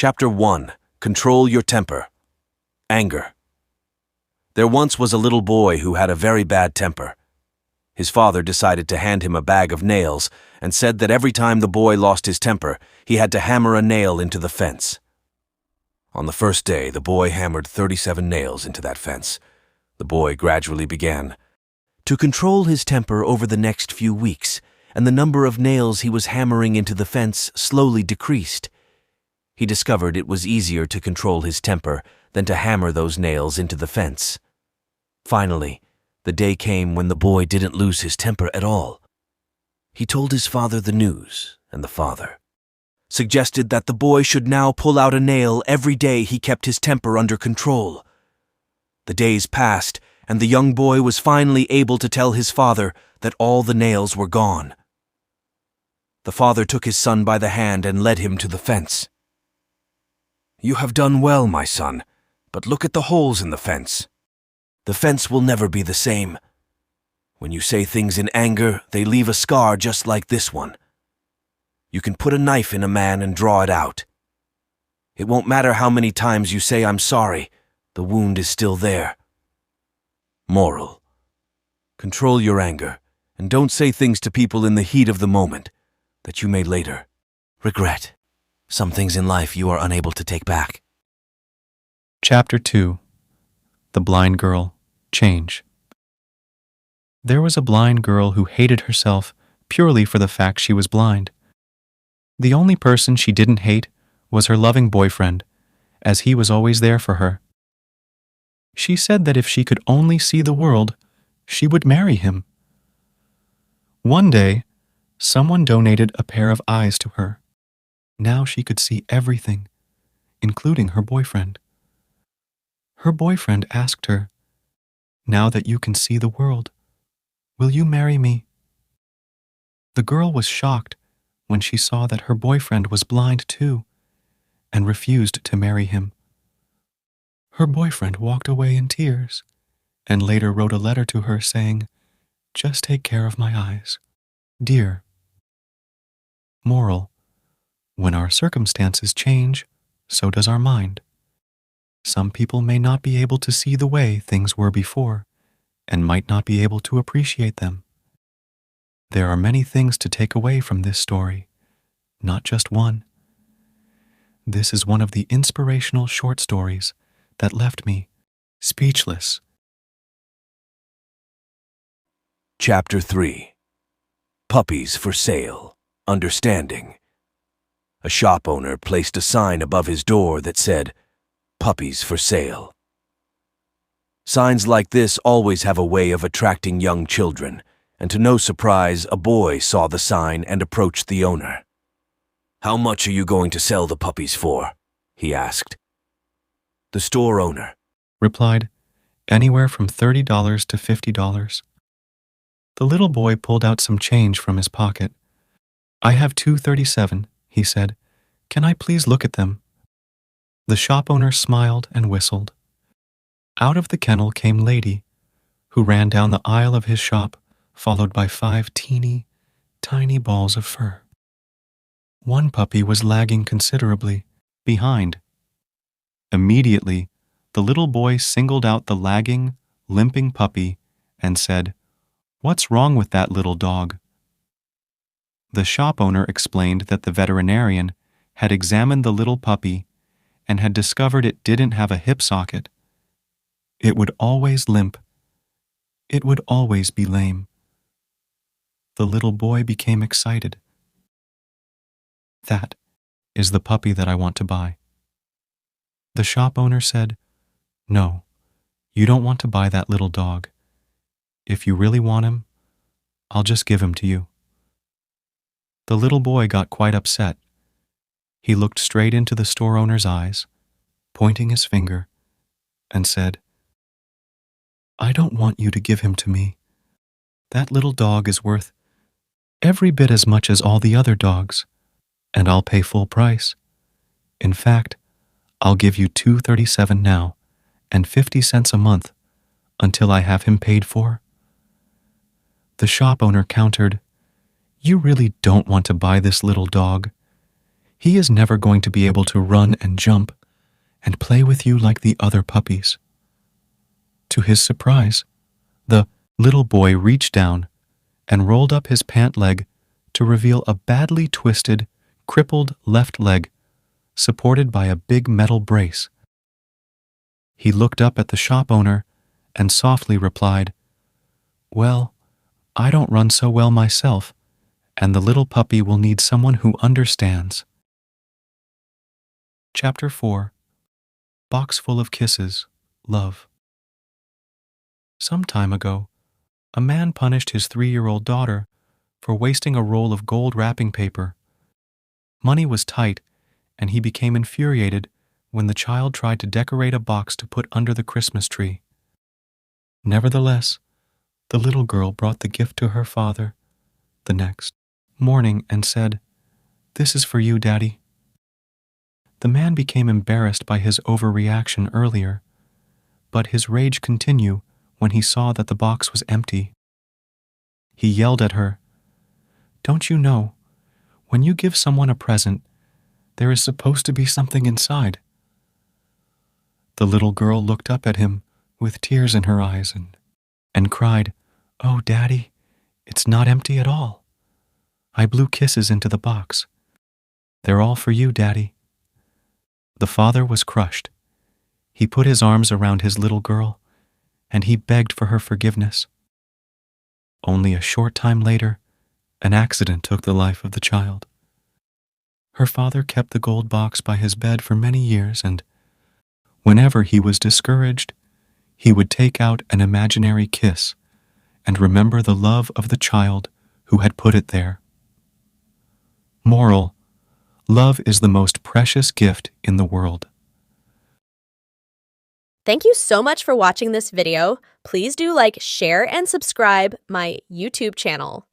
Chapter 1. Control your temper. Anger. There once was a little boy who had a very bad temper. His father decided to hand him a bag of nails and said that every time the boy lost his temper, he had to hammer a nail into the fence. On the first day, the boy hammered 37 nails into that fence. The boy gradually began to control his temper over the next few weeks, and the number of nails he was hammering into the fence slowly decreased. He discovered it was easier to control his temper than to hammer those nails into the fence. Finally, the day came when the boy didn't lose his temper at all. He told his father the news, and the father suggested that the boy should now pull out a nail every day he kept his temper under control. The days passed, and the young boy was finally able to tell his father that all the nails were gone. The father took his son by the hand and led him to the fence. "You have done well, my son, but look at the holes in the fence. The fence will never be the same. When you say things in anger, they leave a scar just like this one. You can put a knife in a man and draw it out. It won't matter how many times you say I'm sorry, the wound is still there." Moral. Control your anger, and don't say things to people in the heat of the moment that you may later regret. Some things in life you are unable to take back. Chapter 2. The Blind Girl. Change. There was a blind girl who hated herself purely for the fact she was blind. The only person she didn't hate was her loving boyfriend, as he was always there for her. She said that if she could only see the world, she would marry him. One day, someone donated a pair of eyes to her. Now she could see everything, including her boyfriend. Her boyfriend asked her, "Now that you can see the world, will you marry me?" The girl was shocked when she saw that her boyfriend was blind too, and refused to marry him. Her boyfriend walked away in tears, and later wrote a letter to her saying, "Just take care of my eyes, dear." Moral. When our circumstances change, so does our mind. Some people may not be able to see the way things were before, and might not be able to appreciate them. There are many things to take away from this story, not just one. This is one of the inspirational short stories that left me speechless. Chapter 3. Puppies for Sale. Understanding. A shop owner placed a sign above his door that said, "Puppies for Sale." Signs like this always have a way of attracting young children, and to no surprise, a boy saw the sign and approached the owner. "How much are you going to sell the puppies for?" he asked. The store owner replied, "Anywhere from $30 to $50. The little boy pulled out some change from his pocket. "I have $2.37, he said. "Can I please look at them?" The shop owner smiled and whistled. Out of the kennel came Lady, who ran down the aisle of his shop, followed by 5 teeny, tiny balls of fur. One puppy was lagging considerably behind. Immediately, the little boy singled out the lagging, limping puppy and said, "What's wrong with that little dog?" The shop owner explained that the veterinarian had examined the little puppy and had discovered it didn't have a hip socket. It would always limp. It would always be lame. The little boy became excited. "That is the puppy that I want to buy." The shop owner said, "No, you don't want to buy that little dog. If you really want him, I'll just give him to you." The little boy got quite upset. He looked straight into the store owner's eyes, pointing his finger, and said, "I don't want you to give him to me. That little dog is worth every bit as much as all the other dogs, and I'll pay full price. In fact, I'll give you $2.37 now and 50 cents a month until I have him paid for." The shop owner countered, "You really don't want to buy this little dog. He is never going to be able to run and jump and play with you like the other puppies. To his surprise, the little boy reached down and rolled up his pant leg to reveal a badly twisted, crippled left leg supported by a big metal brace. He looked up at the shop owner and softly replied, "Well, I don't run so well myself, and the little puppy will need someone who understands." Chapter 4. Box Full of Kisses, Love. Some time ago, a man punished his 3-year-old daughter for wasting a roll of gold wrapping paper. Money was tight, and he became infuriated when the child tried to decorate a box to put under the Christmas tree. Nevertheless, the little girl brought the gift to her father the next morning and said, "This is for you, Daddy." The man became embarrassed by his overreaction earlier, but his rage continued when he saw that the box was empty. He yelled at her, "Don't you know, when you give someone a present, there is supposed to be something inside?" The little girl looked up at him with tears in her eyes and cried, "Oh, Daddy, it's not empty at all. I blew kisses into the box. They're all for you, Daddy." The father was crushed. He put his arms around his little girl, and he begged for her forgiveness. Only a short time later, an accident took the life of the child. Her father kept the gold box by his bed for many years, and whenever he was discouraged, he would take out an imaginary kiss and remember the love of the child who had put it there. Moral: love is the most precious gift in the world. Thank you so much for watching this video. Please do like, share, and subscribe my YouTube channel.